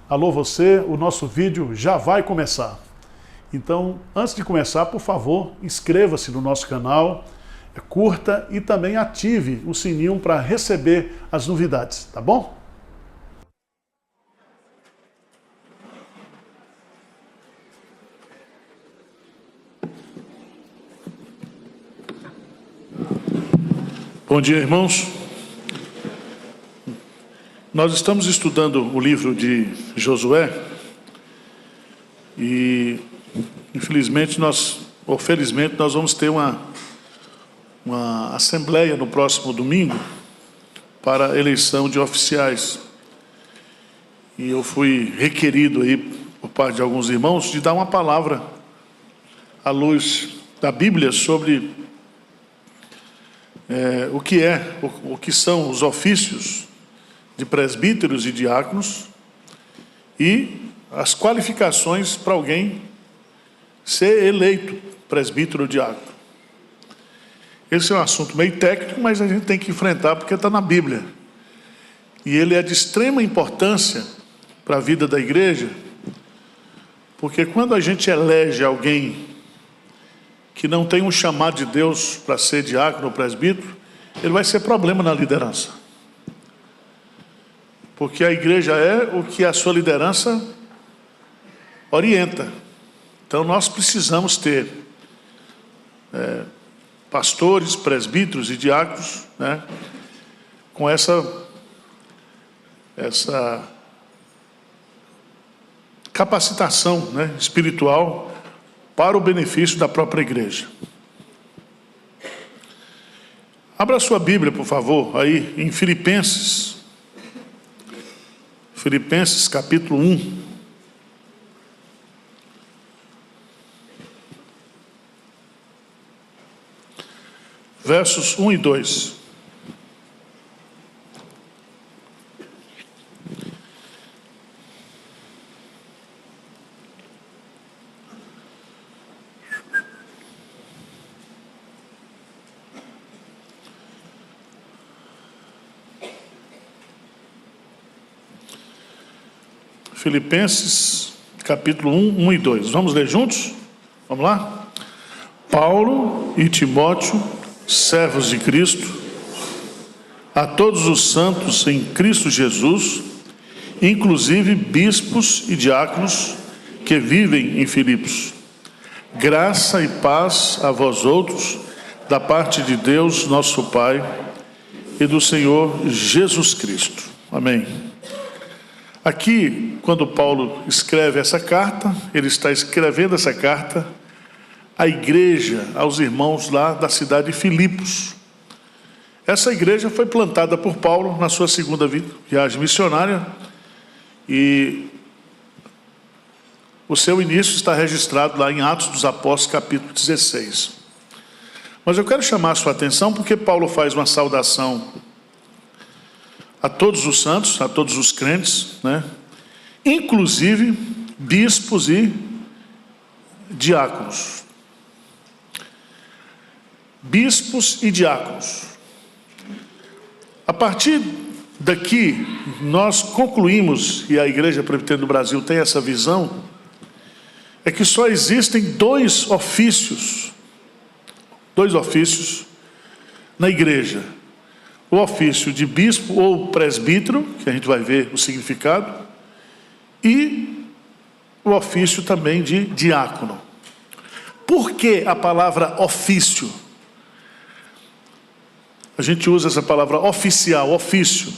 Alô você, o nosso vídeo já vai começar. Então, antes de começar, por favor, inscreva-se no nosso canal, curta e também ative o sininho para receber as novidades, tá bom? Bom dia, irmãos. Nós estamos estudando o livro de Josué e, infelizmente, ou felizmente, nós vamos ter uma assembleia no próximo domingo para a eleição de oficiais. E eu fui requerido aí por parte de alguns irmãos de dar uma palavra à luz da Bíblia sobre o que são os ofícios de presbíteros e diáconos e as qualificações para alguém ser eleito presbítero ou diácono. Esse é um assunto meio técnico, mas a gente tem que enfrentar porque está na Bíblia. E ele é de extrema importância para a vida da igreja, porque quando a gente elege alguém que não tem um chamado de Deus para ser diácono ou presbítero, ele vai ser problema na liderança. Porque a igreja é o que a sua liderança orienta. Então nós precisamos ter pastores, presbíteros e diáconos, né, com essa capacitação, né, espiritual para o benefício da própria igreja. Abra sua Bíblia, por favor, aí em Filipenses capítulo 1. Versos 1 e 2. Filipenses, capítulo 1, 1 e 2. Vamos ler juntos? Vamos lá? Paulo e Timóteo, servos de Cristo, a todos os santos em Cristo Jesus, inclusive bispos e diáconos que vivem em Filipos. Graça e paz a vós outros, da parte de Deus, nosso Pai, e do Senhor Jesus Cristo. Amém. Aqui, quando Paulo escreve essa carta, ele está escrevendo essa carta à igreja, aos irmãos lá da cidade de Filipos. Essa igreja foi plantada por Paulo na sua segunda viagem missionária e o seu início está registrado lá em Atos dos Apóstolos, capítulo 16. Mas eu quero chamar a sua atenção porque Paulo faz uma saudação a todos os santos, a todos os crentes, né? Inclusive bispos e diáconos. Bispos e diáconos. A partir daqui, nós concluímos, e a Igreja Presbiteriana do Brasil tem essa visão, é que só existem dois ofícios na igreja. O ofício de bispo ou presbítero, que a gente vai ver o significado, e o ofício também de diácono. Por que a palavra ofício? A gente usa essa palavra oficial, ofício,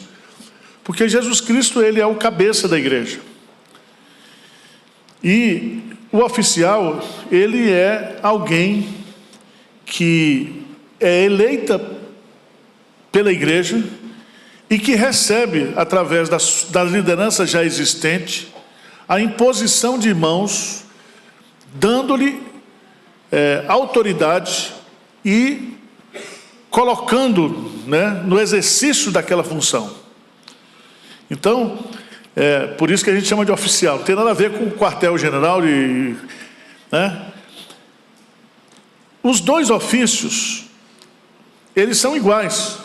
porque Jesus Cristo, ele é o cabeça da igreja. E o oficial, ele é alguém que é eleita pela igreja e que recebe, através da liderança já existente, a imposição de mãos, dando-lhe autoridade e colocando, né, no exercício daquela função. Então, por isso que a gente chama de oficial. Não tem nada a ver com o quartel-general, né? Os dois ofícios, eles são iguais.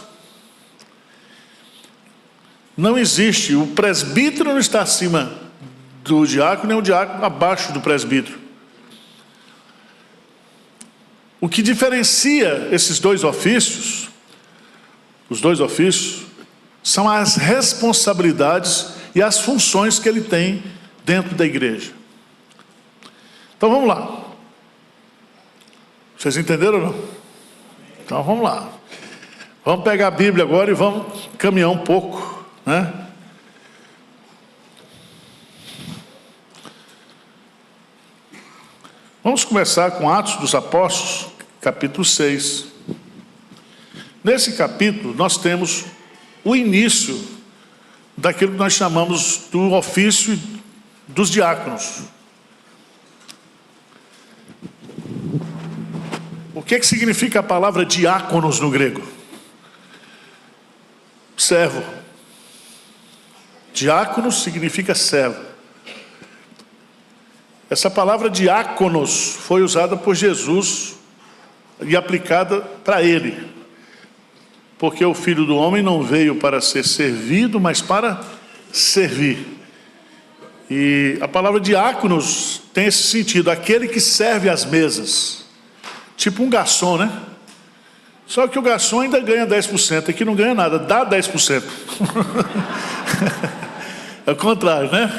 Não existe, o presbítero não está acima do diácono é um diácono abaixo do presbítero. O que diferencia esses dois ofícios, os dois ofícios, são as responsabilidades e as funções que ele tem dentro da igreja. Então vamos lá. Vocês entenderam ou não? Então vamos lá. Vamos pegar a Bíblia agora e vamos caminhar um pouco, né? Vamos começar com Atos dos Apóstolos, capítulo 6. Nesse capítulo nós temos o início daquilo que nós chamamos do ofício dos diáconos. O que significa a palavra diáconos no grego? Servo. Diáconos significa servo. Essa palavra diáconos foi usada por Jesus e aplicada para ele. Porque o Filho do Homem não veio para ser servido, mas para servir. E a palavra diáconos tem esse sentido, aquele que serve às mesas. Tipo um garçom, né? Só que o garçom ainda ganha 10%, aqui não ganha nada, dá 10%. É o contrário, né?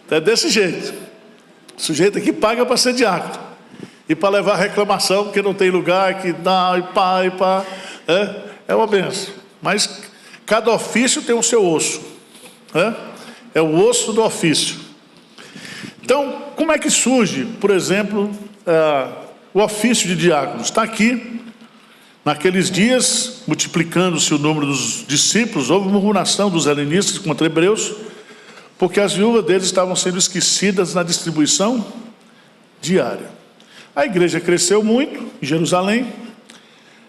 É desse jeito. O sujeito aqui paga para ser diácono. E para levar reclamação, porque não tem lugar, que dá, e pá. É uma benção. Mas cada ofício tem o seu osso. É o osso do ofício. Então, como é que surge, por exemplo, o ofício de diácono? Está aqui, naqueles dias, multiplicando-se o número dos discípulos, houve murmuração dos helenistas contra hebreus, porque as viúvas deles estavam sendo esquecidas na distribuição diária. A igreja cresceu muito em Jerusalém.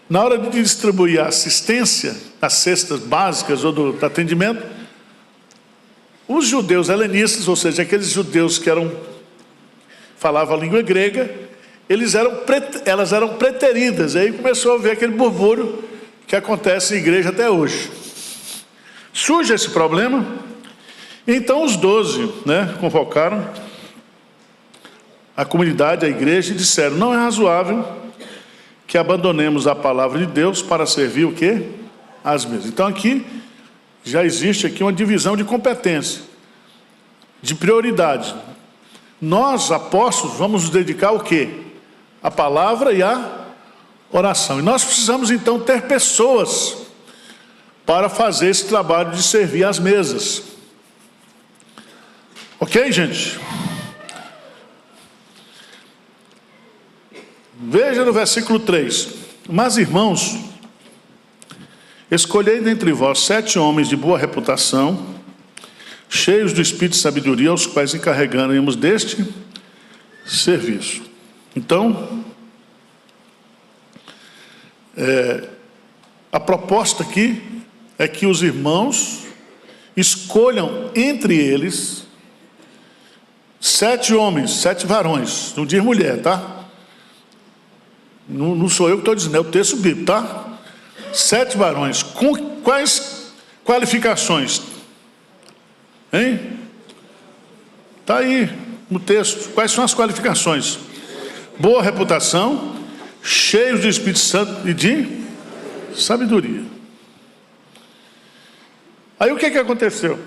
Na hora de distribuir a assistência, as cestas básicas ou do atendimento, os judeus helenistas, ou seja, aqueles judeus que falavam a língua grega, elas eram preteridas. Aí começou a haver aquele burburinho que acontece em igreja até hoje. Surge esse problema. Então os 12, convocaram a comunidade, a igreja, e disseram: não é razoável que abandonemos a palavra de Deus para servir o quê? As mesas. Então aqui, já existe aqui uma divisão de competência, de prioridade. Nós, apóstolos, vamos nos dedicar ao quê? A palavra e a oração. E nós precisamos então ter pessoas para fazer esse trabalho de servir as mesas. Ok, gente? Veja no versículo 3. Mas, irmãos, escolhei dentre vós 7 homens de boa reputação, cheios do espírito de sabedoria, aos quais encarregaremos deste serviço. Então, a proposta aqui é que os irmãos escolham entre eles 7 homens, 7 varões, não diz mulher, tá? Não sou eu que estou dizendo, é o texto bíblico, tá? 7 varões, com quais qualificações? Hein? Está aí no texto, quais são as qualificações? Boa reputação, cheios do Espírito Santo e de sabedoria. Aí o que aconteceu?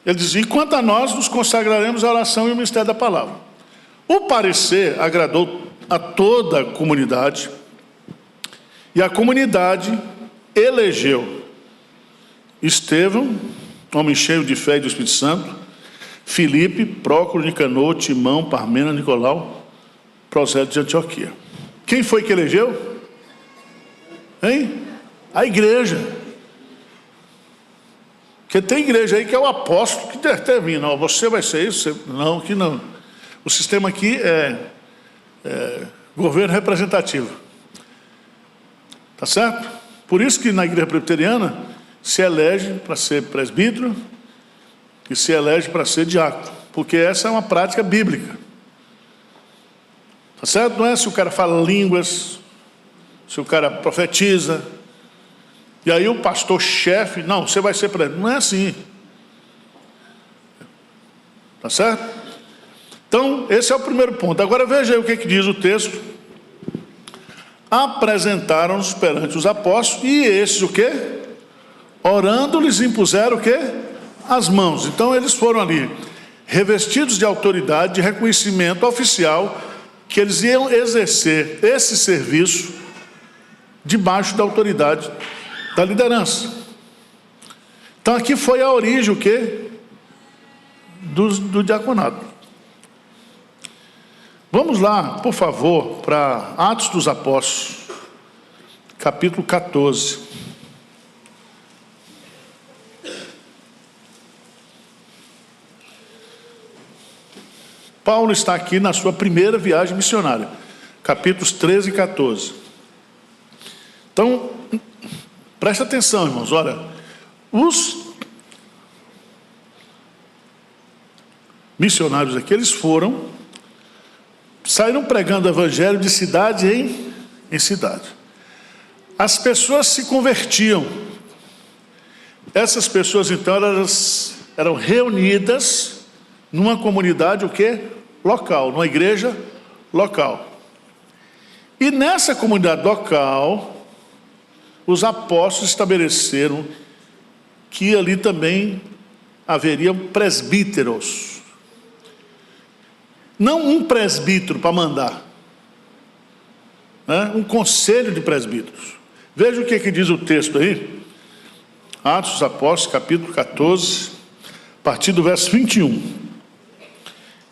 Ele diz: enquanto a nós nos consagraremos à oração e ao ministério da palavra. O parecer agradou a toda a comunidade, e a comunidade elegeu Estevão, homem cheio de fé e do Espírito Santo, Filipe, Prócoro, Nicanor, Timão, Parmena, Nicolau, prosélito de Antioquia. Quem foi que elegeu? Hein? A igreja. Porque tem igreja aí que é o apóstolo que determina: ó, você vai ser isso, não, que não. O sistema aqui é governo representativo. Tá certo? Por isso que na igreja presbiteriana se elege para ser presbítero e se elege para ser diácono, porque essa é uma prática bíblica. Tá certo? Não é se o cara fala línguas, se o cara profetiza, e aí o pastor-chefe, não, você vai ser presbítero. Não é assim. Tá certo? Então, esse é o primeiro ponto. Agora veja aí o que diz o texto. Apresentaram-nos perante os apóstolos, e esses o quê? Orando, lhes impuseram o quê? As mãos. Então eles foram ali, revestidos de autoridade, de reconhecimento oficial, que eles iam exercer esse serviço debaixo da autoridade da liderança. Então aqui foi a origem o quê? Do diaconato. Vamos lá, por favor, para Atos dos Apóstolos, capítulo 14. Paulo está aqui na sua primeira viagem missionária, capítulos 13 e 14. Então, presta atenção, irmãos. Olha, os missionários aqui, eles saíram pregando o evangelho de cidade em cidade. As pessoas se convertiam. Essas pessoas, então, elas eram reunidas numa comunidade, o quê? Local, numa igreja local. E nessa comunidade local, os apóstolos estabeleceram que ali também haveriam presbíteros. Não um presbítero para mandar, né? Um conselho de presbíteros. Veja o que diz o texto aí. Atos dos Apóstolos, capítulo 14, a partir do verso 21.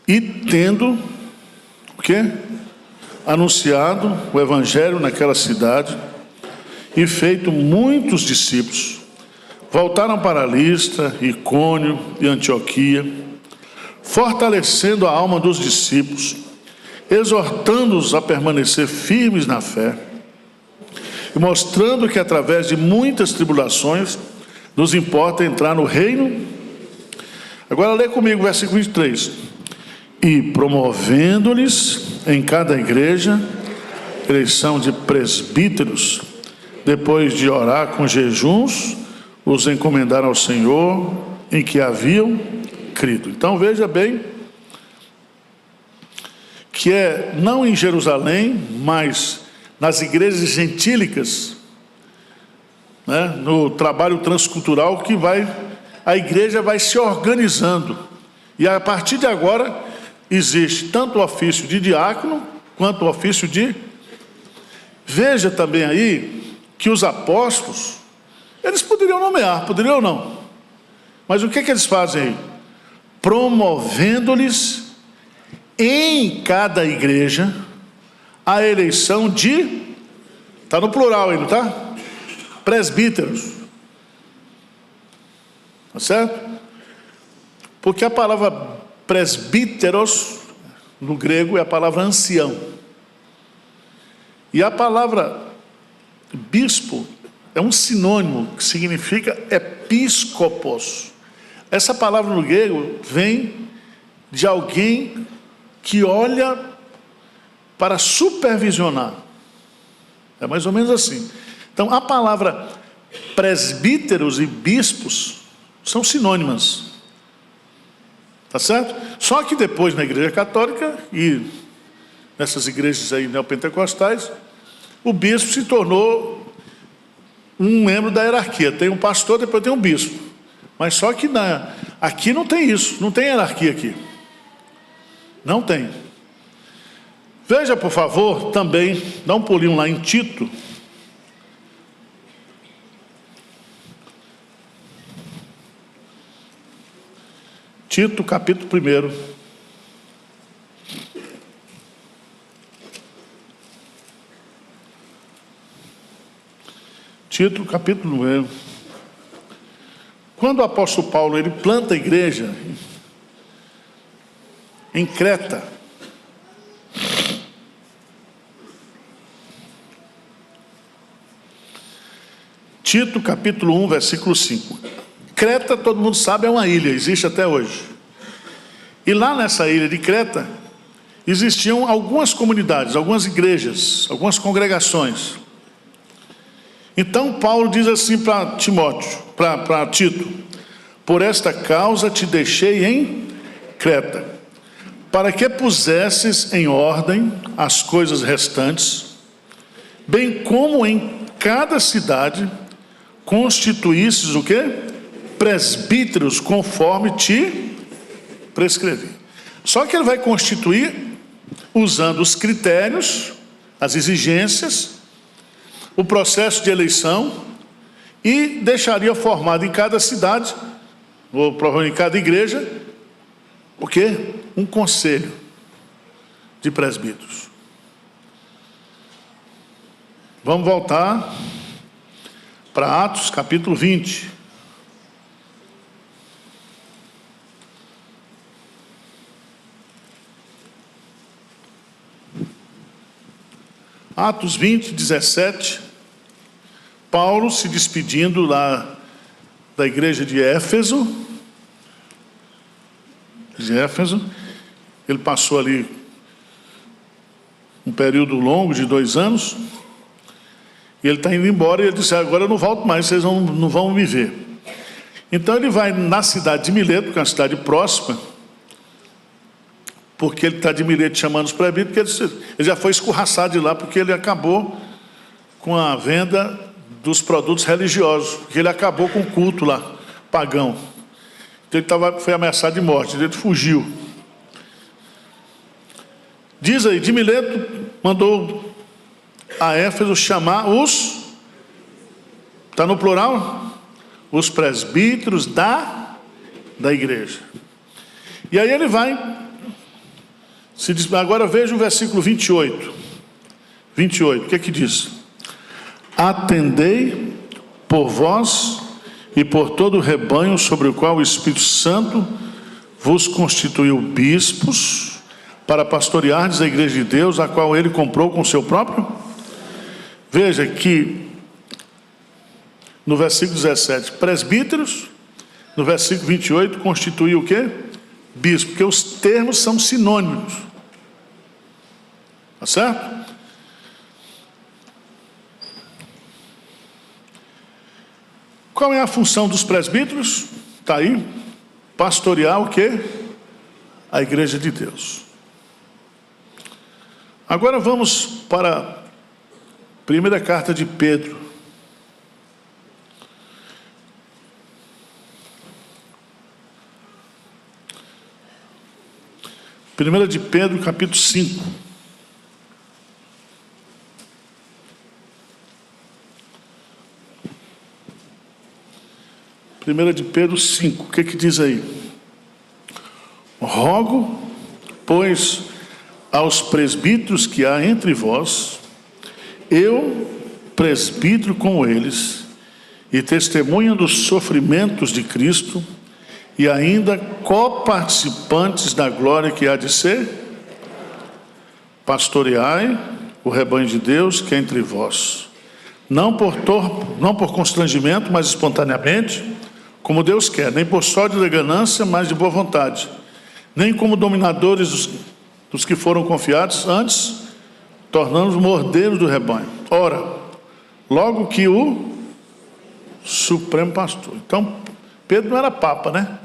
E tendo o quê? Anunciado o evangelho naquela cidade e feito muitos discípulos, voltaram para Listra, Icônio e Antioquia, fortalecendo a alma dos discípulos, exortando-os a permanecer firmes na fé e mostrando que através de muitas tribulações nos importa entrar no reino. Agora lê comigo o versículo 23. E promovendo-lhes em cada igreja eleição de presbíteros, depois de orar com jejuns, os encomendaram ao Senhor em que haviam crido. Então veja bem que é não em Jerusalém, mas nas igrejas gentílicas, né, no trabalho transcultural, que a igreja vai se organizando. E a partir de agora existe tanto o ofício de diácono quanto o ofício de... Veja também aí que os apóstolos, eles poderiam nomear, poderiam ou não? Mas o que eles fazem aí? Promovendo-lhes em cada igreja a eleição de... Está no plural aí, não está? Presbíteros. Tá certo? Porque a palavra presbíteros, no grego, é a palavra ancião. E a palavra bispo é um sinônimo que significa episcopos. Essa palavra no grego vem de alguém que olha para supervisionar. É mais ou menos assim. Então, a palavra presbíteros e bispos são sinônimas. Tá certo? Só que depois na igreja católica e nessas igrejas aí neopentecostais, o bispo se tornou um membro da hierarquia. Tem um pastor, depois tem um bispo. Mas só que aqui não tem isso, não tem hierarquia aqui. Não tem. Veja, por favor, também, dá um pulinho lá em Tito. Tito, capítulo 1. Tito, capítulo 1. Quando o apóstolo Paulo ele planta a igreja em Creta, Tito, capítulo 1, versículo 5. Creta, todo mundo sabe, é uma ilha, existe até hoje. E lá nessa ilha de Creta, existiam algumas comunidades, algumas igrejas, algumas congregações. Então Paulo diz assim para Timóteo, para Tito: por esta causa te deixei em Creta, para que pusesses em ordem as coisas restantes, bem como em cada cidade constituísses o quê? Presbíteros, conforme te prescrevi. Só que ele vai constituir usando os critérios, as exigências, o processo de eleição, e deixaria formado em cada cidade, ou provavelmente em cada igreja, o quê? Um conselho de presbíteros. Vamos voltar para Atos capítulo 20. Atos 20, 17. Paulo se despedindo lá da igreja de Éfeso. Ele passou ali um período longo de 2 anos. E ele está indo embora e ele disse: agora eu não volto mais, vocês não vão me ver. Então ele vai na cidade de Mileto, que é uma cidade próxima, porque ele está de Mileto chamando os presbíteros, porque ele já foi escorraçado de lá, porque ele acabou com a venda dos produtos religiosos, porque ele acabou com o culto lá, pagão. Então ele foi ameaçado de morte, ele fugiu. Diz aí, de Mileto mandou a Éfeso chamar está no plural? Os presbíteros da igreja. E aí ele vai, agora veja o versículo 28. 28, o que é que diz? Atendei por vós e por todo o rebanho sobre o qual o Espírito Santo vos constituiu bispos, para pastoreardes a igreja de Deus, a qual ele comprou com o seu próprio. Veja que no versículo 17, presbíteros, no versículo 28, constitui o quê? Bispo, porque os termos são sinônimos. Tá certo? Qual é a função dos presbíteros? Está aí. Pastorear o quê? A igreja de Deus. Agora vamos para a primeira carta de Pedro. Primeira de Pedro, capítulo 5. Primeira de Pedro 5, o que diz aí? Rogo, pois, aos presbíteros que há entre vós, eu, presbítero como eles, e testemunha dos sofrimentos de Cristo, e ainda coparticipantes da glória que há de ser, pastoreai o rebanho de Deus que é entre vós, não por constrangimento, mas espontaneamente, como Deus quer, nem por sorte de ganância, mas de boa vontade, nem como dominadores dos que foram confiados, antes, tornando-os mordeiros do rebanho. Ora, logo que o Supremo Pastor. Então, Pedro não era Papa, né?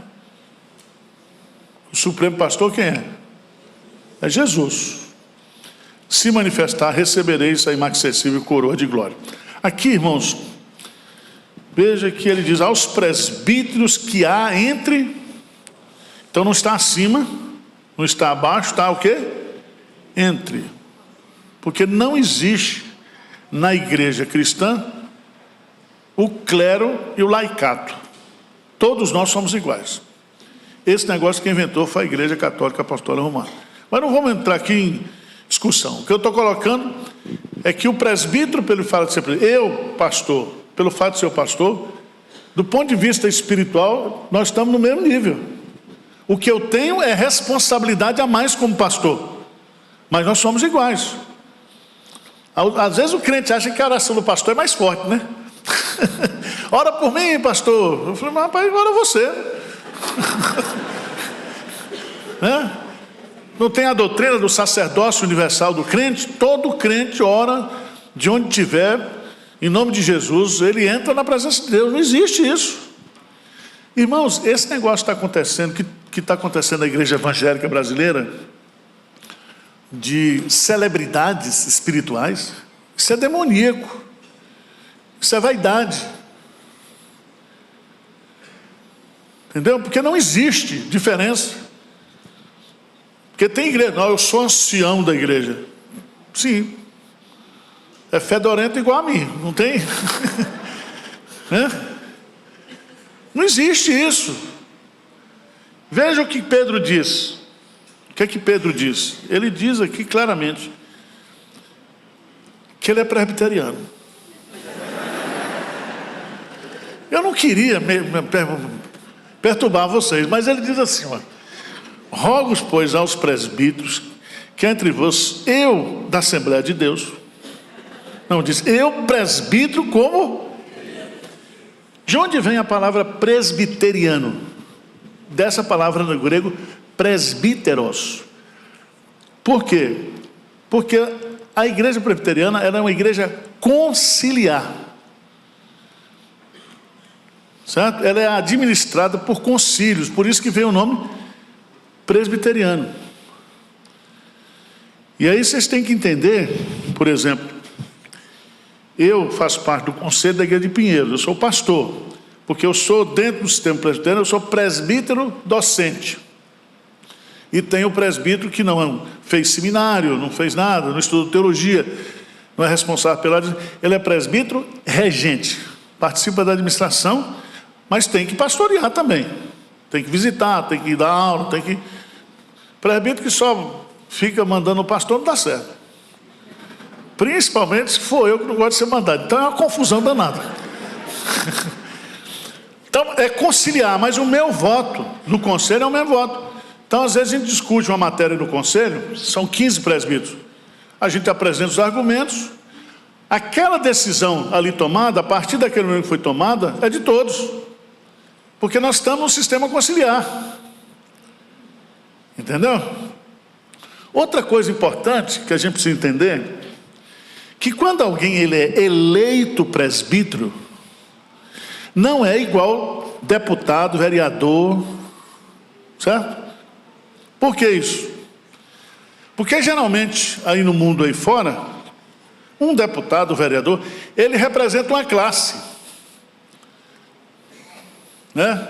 O Supremo Pastor quem é? É Jesus. Se manifestar, recebereis a inacessível coroa de glória. Aqui, irmãos, veja que ele diz, aos presbíteros que há entre, então não está acima, não está abaixo, está o quê? Entre. Porque não existe na igreja cristã o clero e o laicato. Todos nós somos iguais. Esse negócio que inventou foi a Igreja Católica Apostólica Romana. Mas não vamos entrar aqui em discussão. O que eu estou colocando é que o presbítero, pelo fato de ser presbítero, eu, pastor, pelo fato de ser pastor, do ponto de vista espiritual, nós estamos no mesmo nível. O que eu tenho é responsabilidade a mais como pastor. Mas nós somos iguais. Às vezes o crente acha que a oração do pastor é mais forte, né? Ora por mim, pastor. Eu falei, mas rapaz, ora você. Né? Não tem a doutrina do sacerdócio universal do crente? Todo crente ora de onde estiver, em nome de Jesus, ele entra na presença de Deus. Não existe isso. Irmãos, esse negócio está acontecendo, que que está acontecendo na igreja evangélica brasileira, de celebridades espirituais, isso é demoníaco, isso é vaidade. Entendeu? Porque não existe diferença. Porque tem igreja, não, eu sou ancião da igreja. Sim. É fedorento igual a mim, não tem? Né? Não existe isso. Veja o que Pedro diz. O que é que Pedro diz? Ele diz aqui claramente que ele é presbiteriano. Eu não queria perturbar vocês, mas ele diz assim, ó: rogo, pois, aos presbíteros que entre vós, eu da Assembleia de Deus, não, diz, eu presbítero como? De onde vem a palavra presbiteriano? Dessa palavra no grego, presbíteros. Por quê? Porque a igreja presbiteriana era uma igreja conciliar. Certo? Ela é administrada por concílios, por isso que veio o nome presbiteriano. E aí vocês têm que entender, por exemplo, eu faço parte do conselho da igreja de Pinheiros, eu sou pastor, porque eu sou, dentro do sistema presbiteriano, eu sou presbítero docente. E tem o presbítero que não fez seminário, não fez nada, não estudou teologia, não é responsável pela... Ele é presbítero regente, participa da administração, mas tem que pastorear também. Tem que visitar, tem que dar aula, tem que... Presbítero que só fica mandando o pastor não dá certo. Principalmente se for eu que não gosto de ser mandado. Então é uma confusão danada. Então é conciliar, mas o meu voto no conselho é o meu voto. Então às vezes a gente discute uma matéria no conselho, são 15 presbíteros. A gente apresenta os argumentos. Aquela decisão ali tomada, a partir daquele momento que foi tomada, é de todos. Porque nós estamos no sistema conciliar. Entendeu? Outra coisa importante que a gente precisa entender, que quando alguém ele é eleito presbítero, não é igual deputado, vereador, certo? Por que isso? Porque geralmente, aí no mundo aí fora, um deputado, vereador, ele representa uma classe, né?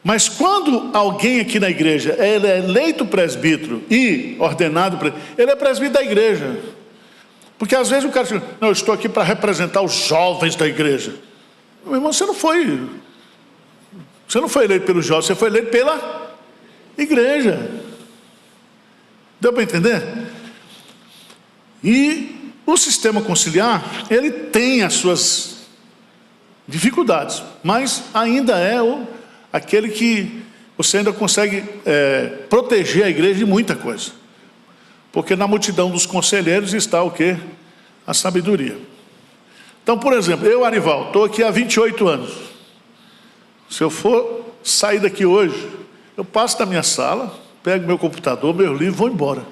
Mas quando alguém aqui na igreja ele é eleito presbítero e ordenado presbítero, ele é presbítero da igreja. Porque às vezes o cara diz, não, eu estou aqui para representar os jovens da igreja. Meu irmão, você não foi eleito pelos jovens, você foi eleito pela igreja. Deu para entender? E o sistema conciliar, ele tem as suas dificuldades, mas ainda é aquele que você ainda consegue proteger a igreja de muita coisa. Porque na multidão dos conselheiros está o quê? A sabedoria. Então, por exemplo, eu, Arival, estou aqui há 28 anos. Se eu for sair daqui hoje, eu passo da minha sala, pego meu computador, meu livro e vou embora.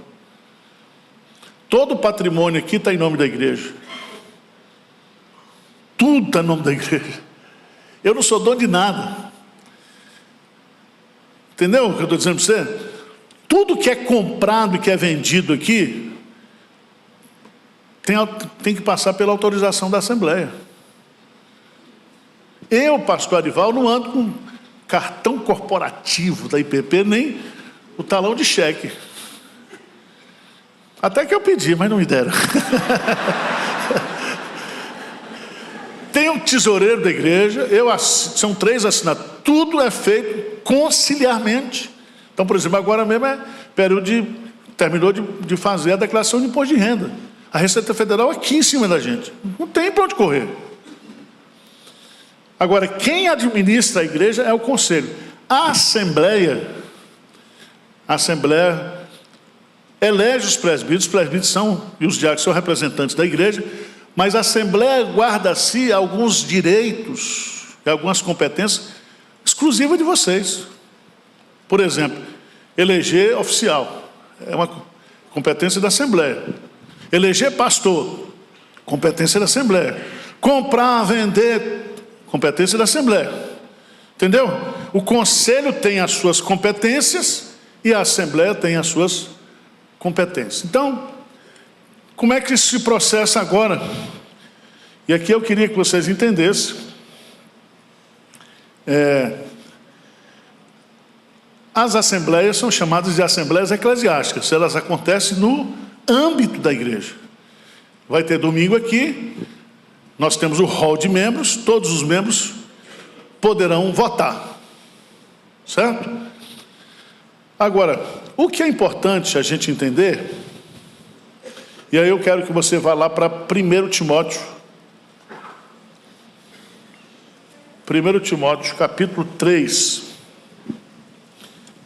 Todo o patrimônio aqui está em nome da igreja. Tudo está em nome da igreja. Eu não sou dono de nada. Entendeu o que eu estou dizendo para você? Tudo que é comprado e que é vendido aqui tem que passar pela autorização da Assembleia. Eu, pastor Arival, não ando com cartão corporativo da IPP, nem o talão de cheque. Até que eu pedi, mas não me deram. Tem um tesoureiro da igreja, são 3 assinados. Tudo é feito conciliarmente. Então, por exemplo, agora mesmo terminou de fazer a declaração de imposto de renda. A Receita Federal aqui em cima da gente. Não tem para onde correr. Agora, quem administra a igreja é o conselho. A Assembleia elege os presbíteros e os diáconos são representantes da igreja, mas a Assembleia guarda a si alguns direitos e algumas competências exclusivas de vocês. Por exemplo, eleger oficial, é uma competência da Assembleia. Eleger pastor, competência da Assembleia. Comprar, vender, competência da Assembleia. Entendeu? o conselho tem as suas competências e a assembleia tem as suas competências. Então, como é que isso se processa agora? E aqui eu queria que vocês entendessem. As assembleias são chamadas de assembleias eclesiásticas. Elas acontecem no âmbito da igreja. Vai ter domingo aqui. Nós temos o hall de membros. Todos os membros poderão votar. Certo? Agora, o que é importante a gente entender, e aí eu quero que você vá lá para 1 Timóteo. 1 Timóteo, capítulo 3,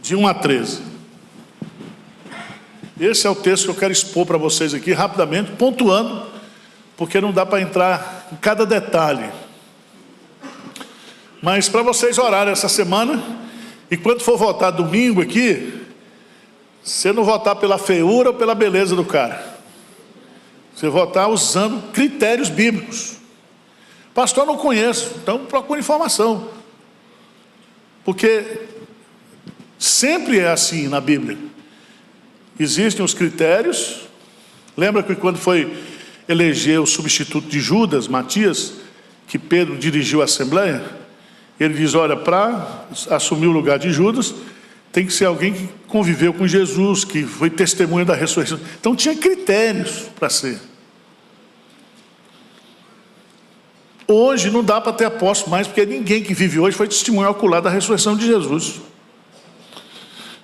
de 1 a 13. Esse é o texto que eu quero expor para vocês aqui, rapidamente, pontuando, porque não dá para entrar em cada detalhe. Mas para vocês orarem essa semana, e quando for votar domingo aqui, você não votar pela feiura ou pela beleza do cara. Você votar usando critérios bíblicos. Pastor, não conheço, então procure informação. Porque sempre é assim na Bíblia. Existem os critérios. Lembra que quando foi eleger o substituto de Judas, Matias, que Pedro dirigiu a assembleia, ele diz, olha, para assumir o lugar de Judas, tem que ser alguém que conviveu com Jesus, que foi testemunha da ressurreição. Então tinha critérios para ser. Hoje não dá para ter apóstolo mais, porque ninguém que vive hoje foi testemunho ocular da ressurreição de Jesus.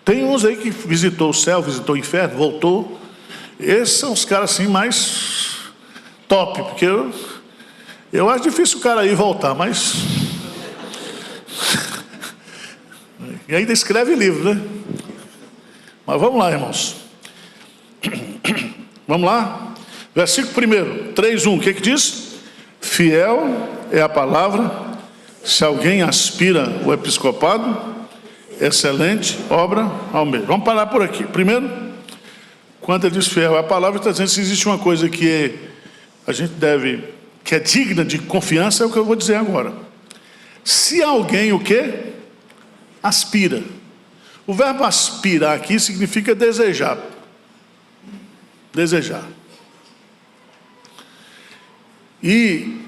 Tem uns aí que visitou o céu, visitou o inferno, voltou. Esses são os caras assim mais top, porque eu acho difícil o cara ir voltar, mas... E ainda escreve livro, né? Mas vamos lá, irmãos. Vamos lá? Versículo 1, 3:1, o que diz? Fiel é a palavra, se alguém aspira o episcopado, excelente obra ao mesmo. Vamos parar por aqui. Primeiro, quando ele diz fiel é a palavra, está dizendo que se existe uma coisa que a gente deve, que é digna de confiança, é o que eu vou dizer agora. Se alguém o quê? Aspira. O verbo aspirar aqui significa desejar. Desejar. E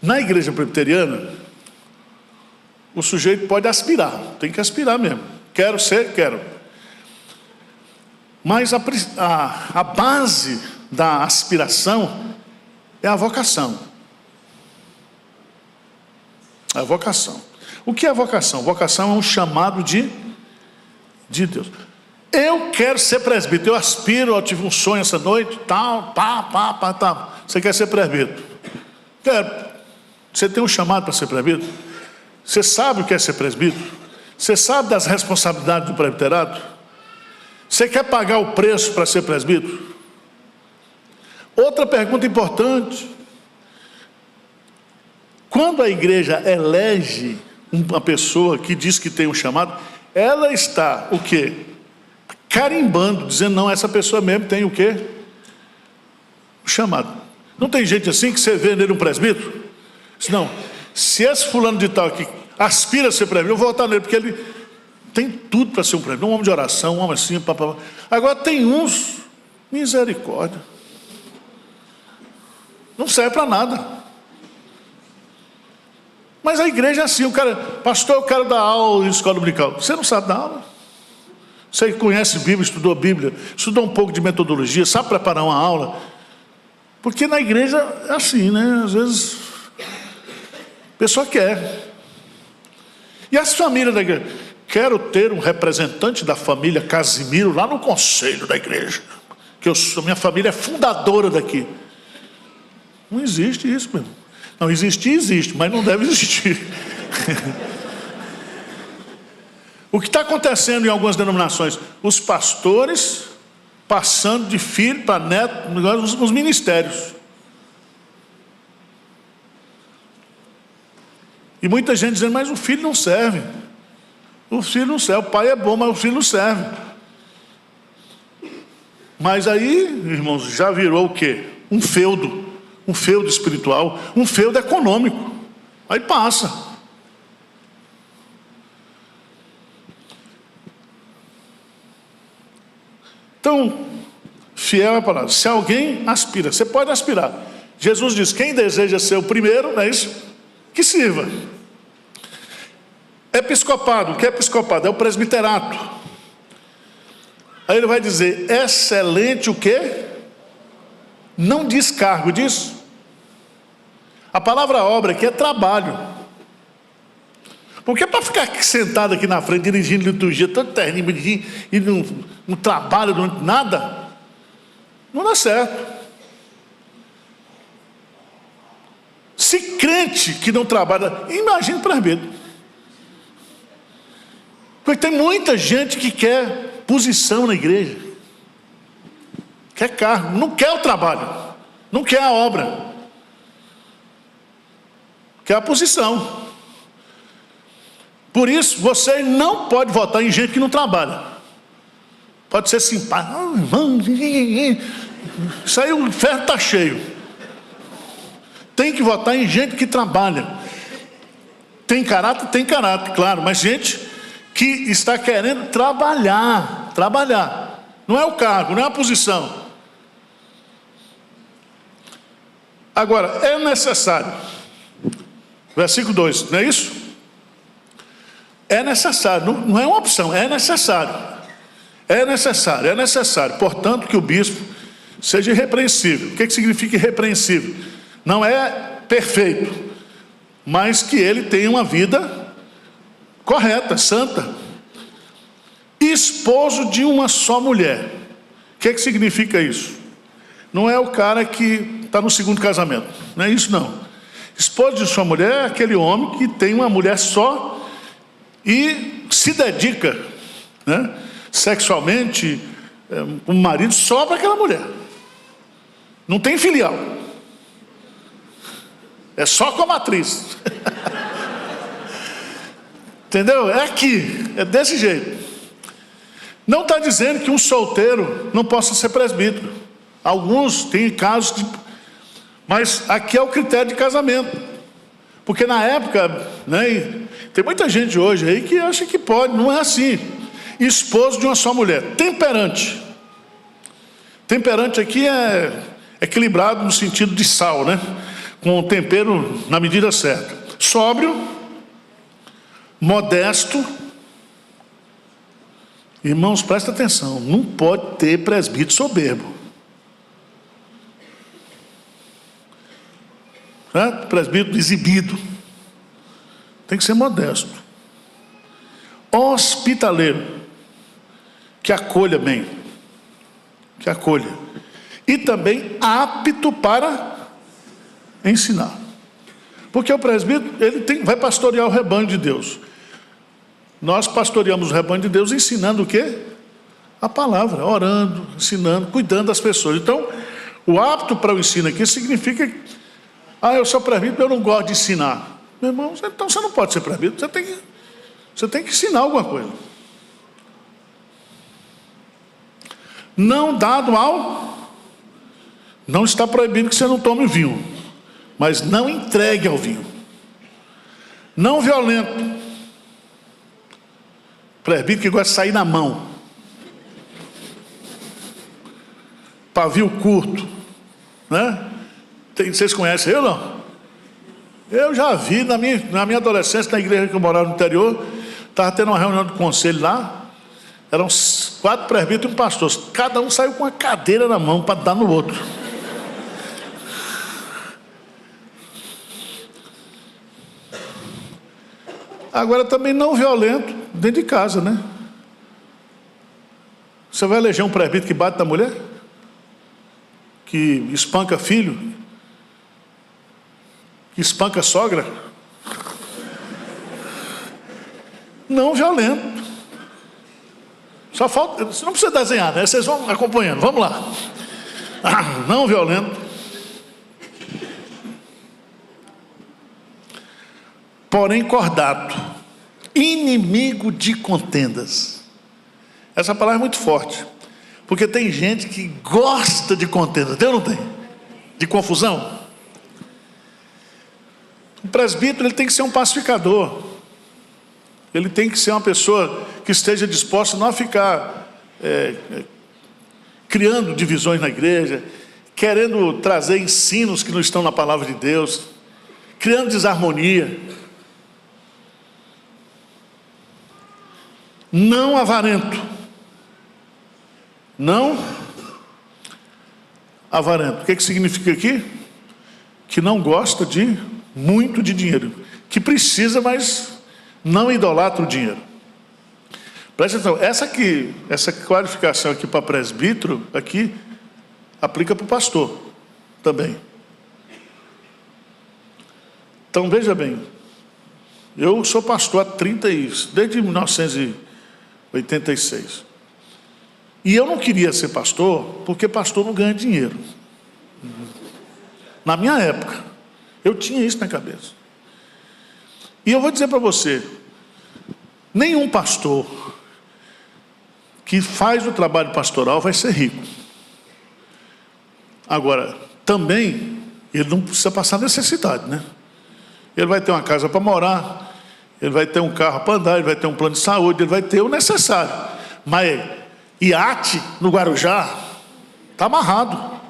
na igreja presbiteriana, o sujeito pode aspirar, tem que aspirar mesmo. Quero ser, quero. Mas a base da aspiração é a vocação. A vocação. O que é a vocação? Vocação é um chamado de Deus. Eu quero ser presbítero, eu aspiro, eu tive um sonho essa noite, tal. Você quer ser presbítero? Quero. Você tem um chamado para ser presbítero? Você sabe o que é ser presbítero? Você sabe das responsabilidades do presbiterado? Você quer pagar o preço para ser presbítero? Outra pergunta importante. Quando a igreja elege uma pessoa que diz que tem um chamado, ela está o quê? Carimbando, dizendo, não, essa pessoa mesmo tem o quê? O chamado. Não tem gente assim que você vê nele um presbítero? Não, se esse fulano de tal aqui aspira a ser presbítero, eu vou votar nele, porque ele tem tudo para ser um presbítero, um homem de oração, um homem assim, papapá. Agora tem uns, misericórdia, não serve para nada. Mas a igreja é assim, o cara, pastor, eu quero dar aula em escola dominical. Você não sabe dar aula? Você conhece Bíblia, estudou Bíblia, estudou um pouco de metodologia, sabe preparar uma aula? Porque na igreja é assim, né? Às vezes a pessoa quer. E as famílias da igreja? Quero ter um representante da família Casimiro lá no conselho da igreja, que minha família é fundadora daqui. Não existe isso, meu irmão. Não, existir existe, mas não deve existir. O que está acontecendo em algumas denominações? Os pastores passando de filho para neto nos ministérios. E muita gente dizendo, mas o filho não serve. O filho não serve, o pai é bom, mas o filho não serve. Mas aí, irmãos, já virou o quê? Um feudo espiritual, um feudo econômico. Aí passa. Então, fiel à palavra. Se alguém aspira, você pode aspirar. Jesus diz: quem deseja ser o primeiro, não é isso? Que sirva. Episcopado, o que é episcopado? É o presbiterato. Aí ele vai dizer: excelente o quê? Não diz cargo disso. A palavra obra aqui é trabalho. Porque para ficar sentado aqui na frente, dirigindo liturgia, tanto terrível, e não trabalha, nada, não dá certo. Se crente que não trabalha, imagine presbítero. Porque tem muita gente que quer posição na igreja, quer cargo, não quer o trabalho, não quer a obra, quer a posição. Por isso, você não pode votar em gente que não trabalha. Pode ser simpático. Isso aí o inferno está cheio. Tem que votar em gente que trabalha. Tem caráter, claro, mas gente que está querendo trabalhar. Não é o cargo, não é a posição. Agora, é necessário. Versículo 2, não é isso? É necessário, não é uma opção, é necessário. É necessário. Portanto, que o bispo seja irrepreensível. O que significa irrepreensível? Não é perfeito, mas que ele tenha uma vida correta, santa. Esposo de uma só mulher. O que significa isso? Não é o cara que está no segundo casamento, não é isso não. Esposo de sua mulher é aquele homem que tem uma mulher só e se dedica, né, sexualmente, com o marido só para aquela mulher. Não tem filial. É só com a matriz. Entendeu? É aqui, é desse jeito. Não está dizendo que um solteiro não possa ser presbítero. Alguns têm casos de... Mas aqui é o critério de casamento. Porque na época, né, tem muita gente hoje aí que acha que pode, não é assim. Esposo de uma só mulher, temperante. Temperante aqui é equilibrado no sentido de sal, né? Com o tempero na medida certa. Sóbrio, modesto. Irmãos, presta atenção, não pode ter presbítero soberbo. Presbítero exibido. Tem que ser modesto. Hospitaleiro, que acolha bem, que acolha. E também apto para ensinar. Porque o presbítero, ele vai pastorear o rebanho de Deus. Nós pastoreamos o rebanho de Deus ensinando o quê? A palavra, orando, ensinando, cuidando das pessoas. Então, o apto para o ensino aqui significa: eu sou presbítero, eu não gosto de ensinar. Meu irmão, então você não pode ser presbítero, você tem que ensinar alguma coisa. Não dado ao... Não está proibido que você não tome vinho, mas não entregue ao vinho. Não violento. Presbítero que gosta de sair na mão. Pavio curto, né? Vocês conhecem eu, não? Eu já vi na minha adolescência, na igreja que eu morava no interior, estava tendo uma reunião de conselho lá, eram 4 presbíteros e um pastor, cada um saiu com uma cadeira na mão para dar no outro. Agora também não violento dentro de casa, né? Você vai eleger um presbítero que bate na mulher? Que espanca filho? Que espanca sogra? Não violento. Só falta, você não precisa desenhar, né? Vocês vão acompanhando, vamos lá. Não violento. Porém cordato, inimigo de contendas. Essa palavra é muito forte, porque tem gente que gosta de contendas, tem ou não tem? De confusão. O presbítero ele tem que ser um pacificador. Ele tem que ser uma pessoa que esteja disposta não a ficar criando divisões na igreja, querendo trazer ensinos que não estão na palavra de Deus, criando desarmonia. Não avarento. Não avarento. O que significa aqui? Que não gosta de muito de dinheiro. Que precisa, mas não idolatra o dinheiro. Presta atenção, essa qualificação aqui para presbítero, aqui, aplica para o pastor também. Então, veja bem, eu sou pastor desde 1986. E eu não queria ser pastor, porque pastor não ganha dinheiro. Na minha época, eu tinha isso na cabeça. E eu vou dizer para você, nenhum pastor que faz o trabalho pastoral vai ser rico. Agora, também, ele não precisa passar necessidade, né? Ele vai ter uma casa para morar, ele vai ter um carro para andar, ele vai ter um plano de saúde, ele vai ter o necessário. Mas iate no Guarujá está amarrado.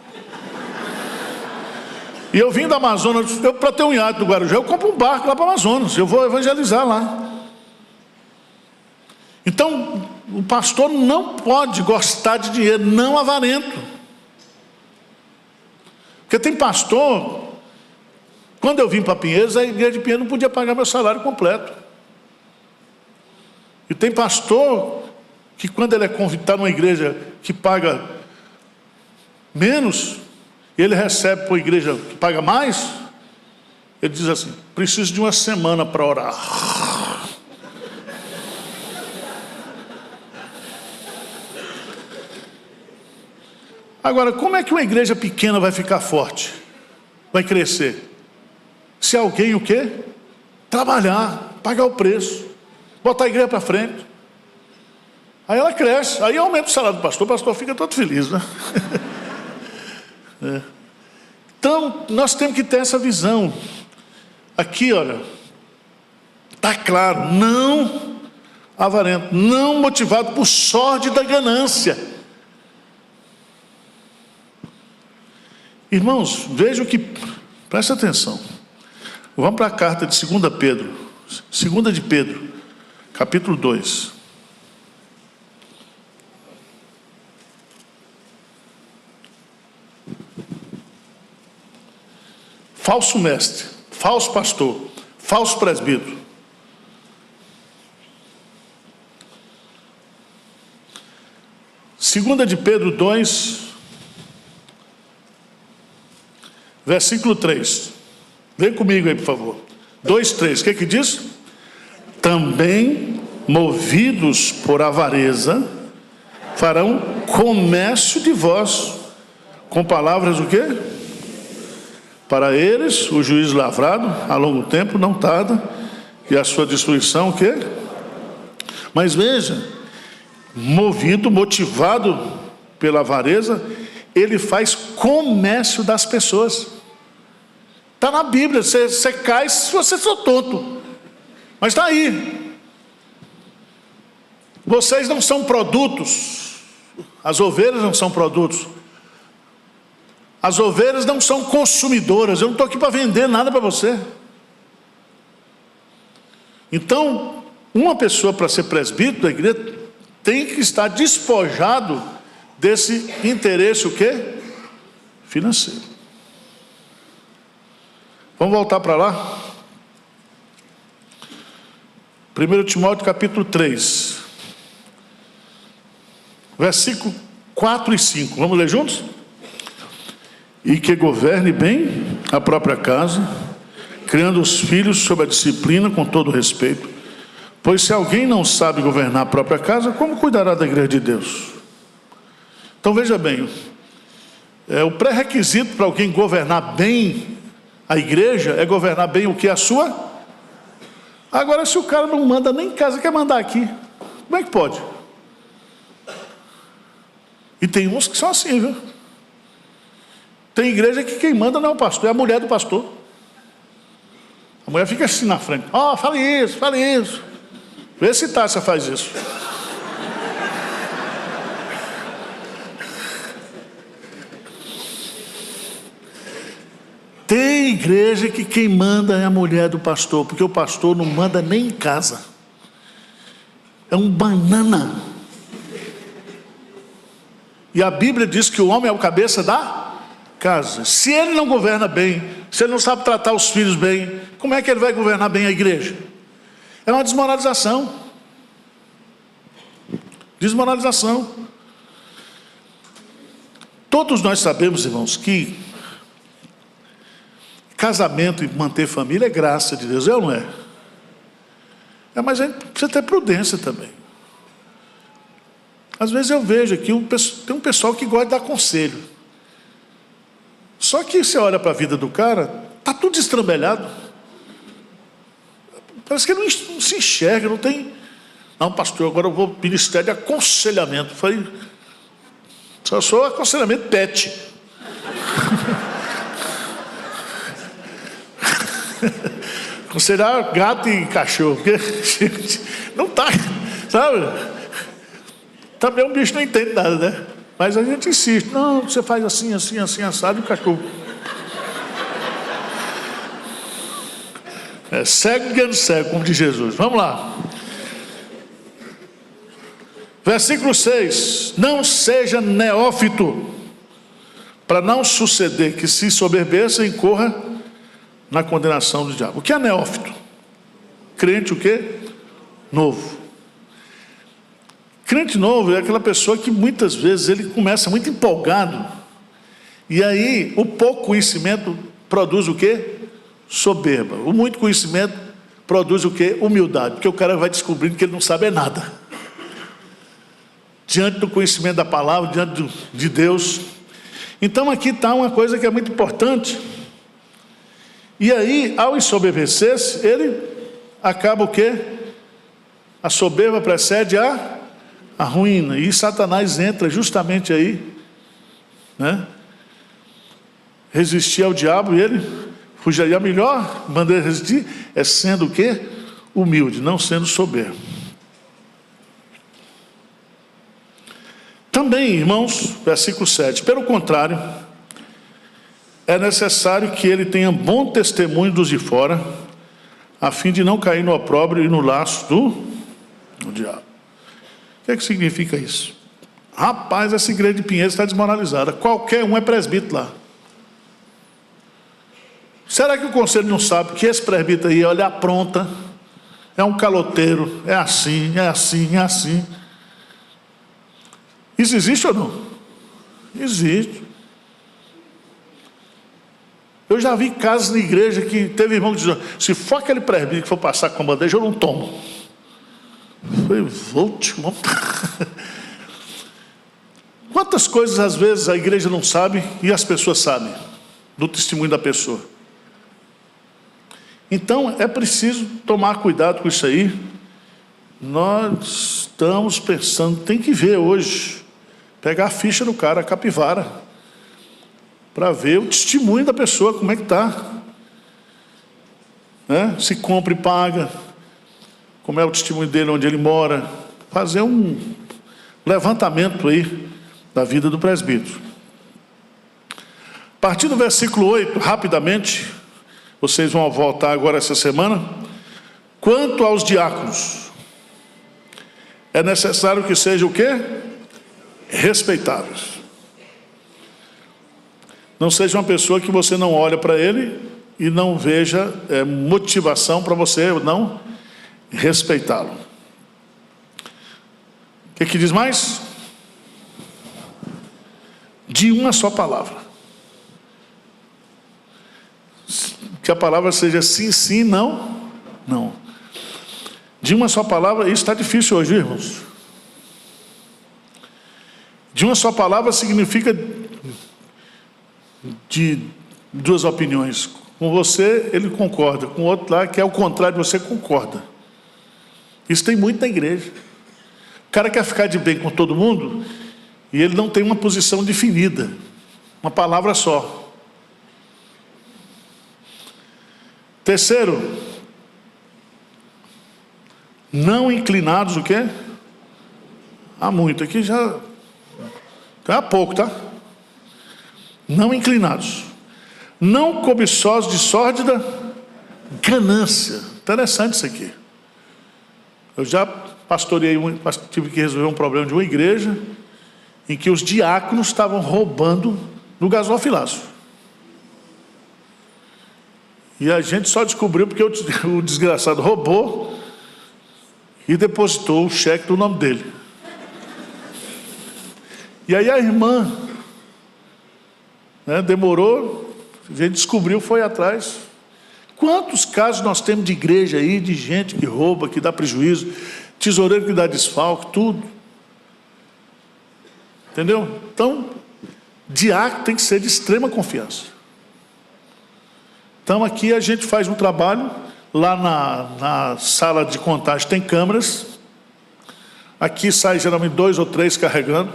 E eu vim da Amazonas, para ter um iate no Guarujá, eu compro um barco lá para o Amazonas, eu vou evangelizar lá. Então, o pastor não pode gostar de dinheiro, não avarento. Porque tem pastor, quando eu vim para Pinheiros, a igreja de Pinheiros não podia pagar meu salário completo. E tem pastor que quando ele é convidado numa igreja que paga menos, ele recebe para a igreja que paga mais, ele diz assim, preciso de uma semana para orar. Agora, como é que uma igreja pequena vai ficar forte? Vai crescer? Se alguém o quê? Trabalhar, pagar o preço, botar a igreja para frente. Aí ela cresce, aí aumenta o salário do pastor, o pastor fica todo feliz, né? Então, nós temos que ter essa visão. Aqui, olha, está claro, não avarento, não motivado por sorte da ganância. Irmãos, vejam que, presta atenção, vamos para a carta de 2 Pedro, 2 de Pedro, capítulo 2. Falso mestre, falso pastor, falso presbítero. Segunda de Pedro 2, versículo 3. Vem comigo aí, por favor. 2:3, o que diz? Também, movidos por avareza, farão comércio de vós, com palavras o quê? Para eles, o juízo lavrado, a longo tempo, não tarda, e a sua destruição, o quê? Mas veja, motivado pela avareza, ele faz comércio das pessoas. Está na Bíblia, você cai se você for tonto, mas está aí. Vocês não são produtos, as ovelhas não são produtos. As ovelhas não são consumidoras. Eu não estou aqui para vender nada para você. Então, uma pessoa para ser presbítero da igreja tem que estar despojado desse interesse o quê? Financeiro. Vamos voltar para lá? 1 Timóteo capítulo 3, versículo 4 e 5. Vamos ler juntos? E que governe bem a própria casa, criando os filhos sob a disciplina com todo respeito. Pois se alguém não sabe governar a própria casa, como cuidará da igreja de Deus? Então veja bem, o pré-requisito para alguém governar bem a igreja é governar bem o que? A sua? Agora, se o cara não manda nem em casa, quer mandar aqui, como é que pode? E tem uns que são assim, viu? Tem igreja que quem manda não é o pastor, é a mulher do pastor. A mulher fica assim na frente. Ó, fale isso, fale isso. Vê se Tássia faz isso. Tem igreja que quem manda é a mulher do pastor, porque o pastor não manda nem em casa. É um banana. E a Bíblia diz que o homem é o cabeça da casa. Se ele não governa bem, se ele não sabe tratar os filhos bem, como é que ele vai governar bem a igreja? É uma desmoralização. Desmoralização. Todos nós sabemos, irmãos, que casamento e manter família é graça de Deus, é ou não é? Mas a gente precisa ter prudência também. Às vezes eu vejo aqui, tem um pessoal que gosta de dar conselho. Só que você olha para a vida do cara, está tudo estrambelhado. Parece que ele não se enxerga, não tem... Não, pastor, agora eu vou para o ministério de aconselhamento. Eu falei, só sou aconselhamento pet. Aconselhar gato e cachorro, porque não está, sabe? Também um bicho não entende nada, né? Mas a gente insiste, não, você faz assim, assim, assim, assado, e o cachorro. É cego guiando cego, como diz Jesus. Vamos lá. Versículo 6. Não seja neófito, para não suceder que se soberbeça e incorra na condenação do diabo. O que é neófito? Crente o quê? Novo. Crente novo é aquela pessoa que muitas vezes ele começa muito empolgado, e aí o pouco conhecimento produz o quê? Soberba. O muito conhecimento produz o quê? Humildade, porque o cara vai descobrindo que ele não sabe nada. Diante do conhecimento da palavra, diante de Deus. Então aqui está uma coisa que é muito importante. E aí, ao ensoberbecer-se, ele acaba o quê? A soberba precede a ruína. E Satanás entra justamente aí, né? Resistir ao diabo e ele fugiria. A melhor maneira de resistir é sendo o quê? Humilde, não sendo soberbo. Também, irmãos, versículo 7. Pelo contrário, é necessário que ele tenha bom testemunho dos de fora, a fim de não cair no opróbrio e no laço do diabo. O que significa isso? Rapaz, essa igreja de Pinheiros está desmoralizada. Qualquer um é presbítero lá. Será que o conselho não sabe que esse presbítero aí, olha, apronta, é um caloteiro, é assim, é assim, é assim? Isso existe ou não? Existe. Eu já vi casos na igreja que teve irmão que dizia, se for aquele presbítero que for passar com a bandeja, eu não tomo. Eu falei, vou te montar. Quantas coisas às vezes a igreja não sabe e as pessoas sabem do testemunho da pessoa. Então é preciso tomar cuidado com isso aí. Nós estamos pensando, tem que ver hoje, pegar a ficha do cara, a capivara, para ver o testemunho da pessoa, como é que está, né? Se compra e paga, como é o testemunho dele, onde ele mora, fazer um levantamento aí da vida do presbítero. A partir do versículo 8, rapidamente, vocês vão voltar agora essa semana. Quanto aos diáconos, é necessário que sejam o quê? Respeitáveis. Não seja uma pessoa que você não olha para ele e não veja motivação para você não respeitá-lo. O que diz mais? De uma só palavra. Que a palavra seja sim, sim, não, não. De uma só palavra, isso está difícil hoje, irmãos. De uma só palavra significa de duas opiniões. Com você, ele concorda. Com o outro lá, que é o contrário de você, concorda. Isso tem muito na igreja. O cara quer ficar de bem com todo mundo e ele não tem uma posição definida. Uma palavra só. Terceiro, não inclinados o quê? Há muito, aqui já há pouco, tá? Não inclinados, não cobiçosos de sórdida ganância. Interessante isso aqui. Eu já pastoreei, tive que resolver um problema de uma igreja em que os diáconos estavam roubando no gasofilácio. E a gente só descobriu porque o desgraçado roubou e depositou o cheque do nome dele. E aí a irmã, né, demorou, a gente descobriu, foi atrás. Quantos casos nós temos de igreja aí, de gente que rouba, que dá prejuízo, tesoureiro que dá desfalque, tudo. Entendeu? Então, diácono tem que ser de extrema confiança. Então aqui a gente faz um trabalho, lá na sala de contagem tem câmeras, aqui sai geralmente 2 ou 3 carregando,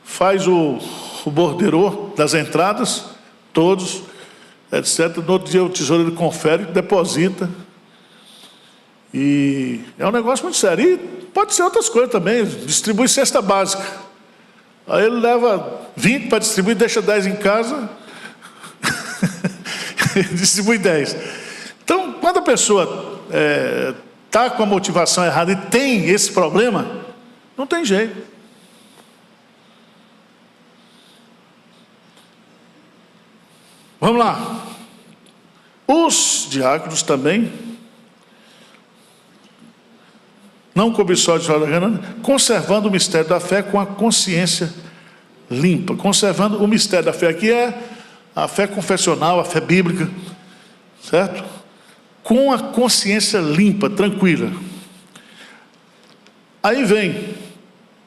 faz o borderô das entradas, todos, etc. No outro dia o tesoureiro confere, deposita, e é um negócio muito sério. E pode ser outras coisas também, distribui cesta básica, aí ele leva 20 para distribuir, deixa 10 em casa, distribui 10. Então, quando a pessoa está com a motivação errada e tem esse problema, não tem jeito. Vamos lá. Os diáconos também, não cobiçosos de ganância, conservando o mistério da fé com a consciência limpa. Conservando o mistério da fé aqui é a fé confessional, a fé bíblica, certo? Com a consciência limpa, tranquila. Aí vem,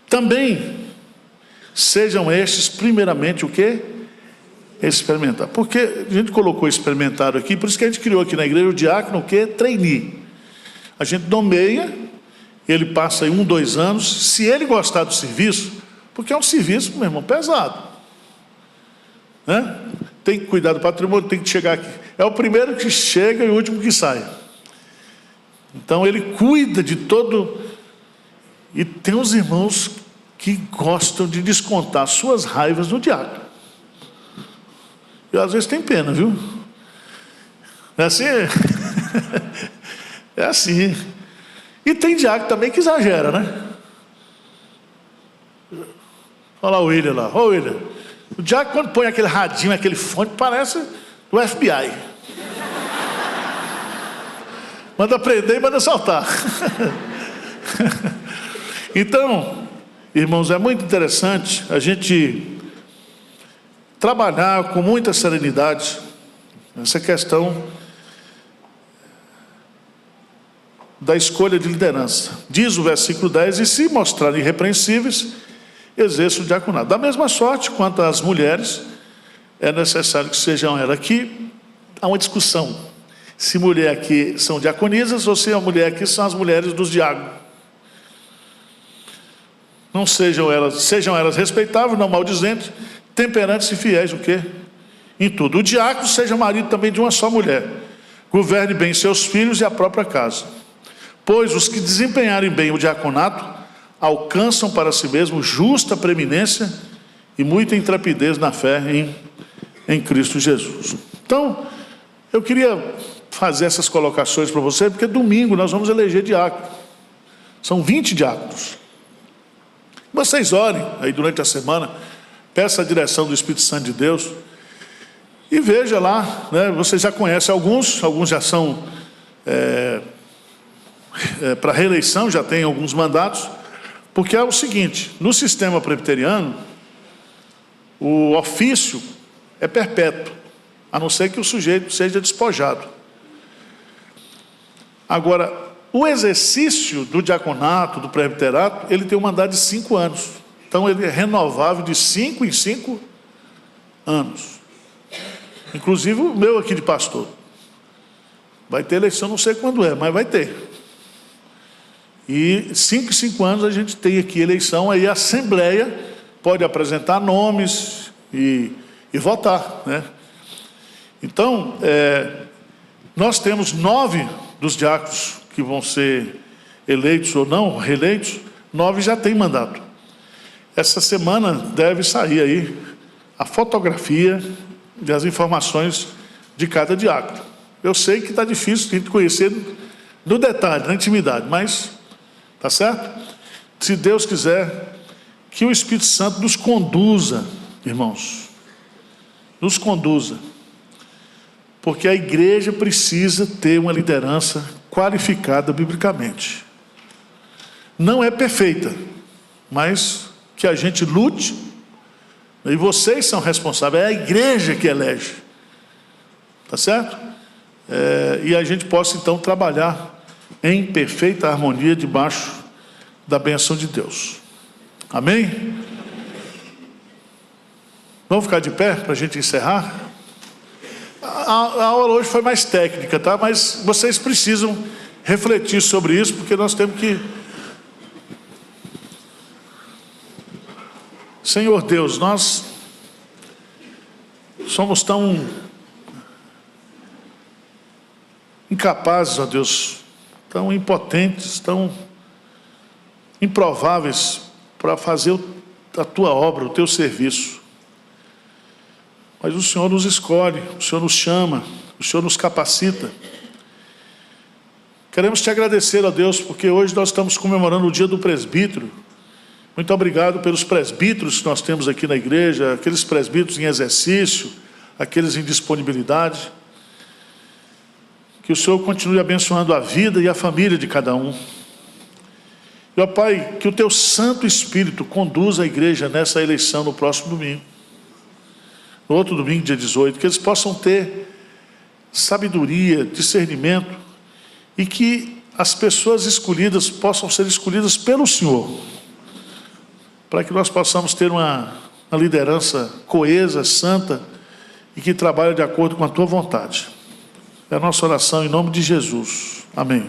também sejam estes primeiramente o quê? Experimentar. Porque a gente colocou experimentar aqui, por isso que a gente criou aqui na igreja o diácono o quê? Trainee. A gente nomeia, ele passa aí 1, 2 anos, se ele gostar do serviço, porque é um serviço, meu irmão, pesado, né? Tem que cuidar do patrimônio, tem que chegar aqui. É o primeiro que chega e o último que sai. Então ele cuida de todo. E tem uns irmãos que gostam de descontar suas raivas no diácono. Eu às vezes tenho pena, viu? É assim? É assim. E tem diácono também que exagera, né? Olha lá o William lá. Ô William, o diácono quando põe aquele radinho, aquele fone, parece do FBI. Manda prender e manda soltar. Então, irmãos, é muito interessante a gente trabalhar com muita serenidade essa questão da escolha de liderança. Diz o versículo 10, e se mostrarem irrepreensíveis, exerça o diaconato. Da mesma sorte, quanto às mulheres, é necessário que sejam elas. Aqui há uma discussão, se mulher aqui são diaconisas ou se a mulher aqui são as mulheres dos diáconos. Não sejam elas respeitáveis, não maldizentes, temperantes e fiéis, o quê? Em tudo. O diácono seja marido também de uma só mulher, governe bem seus filhos e a própria casa. Pois os que desempenharem bem o diaconato alcançam para si mesmos justa preeminência e muita intrepidez na fé em Cristo Jesus. Então, eu queria fazer essas colocações para você, porque domingo nós vamos eleger diácono. São 20 diáconos. Vocês orem aí durante a semana, peça a direção do Espírito Santo de Deus e veja lá, né? Vocês já conhecem alguns já são para reeleição, já tem alguns mandatos, porque é o seguinte, no sistema presbiteriano, o ofício é perpétuo, a não ser que o sujeito seja despojado. Agora, o exercício do diaconato, do presbiterato, ele tem um mandato de 5 anos. Então, ele é renovável de 5 em 5 anos. Inclusive o meu aqui de pastor. Vai ter eleição, não sei quando é, mas vai ter. E 5 em 5 anos a gente tem aqui eleição, aí a Assembleia pode apresentar nomes e votar, né? Então, Nós temos 9 dos diáconos que vão ser eleitos ou não, reeleitos, 9 já têm mandato. Essa semana deve sair aí a fotografia e as informações de cada diácono. Eu sei que está difícil de conhecer no detalhe, na intimidade, mas, tá certo? Se Deus quiser, que o Espírito Santo nos conduza, irmãos, nos conduza, porque a igreja precisa ter uma liderança qualificada biblicamente. Não é perfeita, mas que a gente lute, e vocês são responsáveis, é a igreja que elege, tá certo? E a gente possa então trabalhar em perfeita harmonia debaixo da bênção de Deus. Amém? Vamos ficar de pé para a gente encerrar? A aula hoje foi mais técnica, tá? Mas vocês precisam refletir sobre isso, porque nós temos que... Senhor Deus, nós somos tão incapazes, ó Deus, tão impotentes, tão improváveis para fazer a Tua obra, o Teu serviço. Mas o Senhor nos escolhe, o Senhor nos chama, o Senhor nos capacita. Queremos Te agradecer, ó Deus, porque hoje nós estamos comemorando o dia do presbítero. Muito obrigado pelos presbíteros que nós temos aqui na igreja, aqueles presbíteros em exercício, aqueles em disponibilidade. Que o Senhor continue abençoando a vida e a família de cada um. E, ó Pai, que o Teu Santo Espírito conduza a igreja nessa eleição no próximo domingo. No outro domingo, dia 18, que eles possam ter sabedoria, discernimento, e que as pessoas escolhidas possam ser escolhidas pelo Senhor, para que nós possamos ter uma liderança coesa, santa, e que trabalhe de acordo com a Tua vontade. É a nossa oração em nome de Jesus. Amém.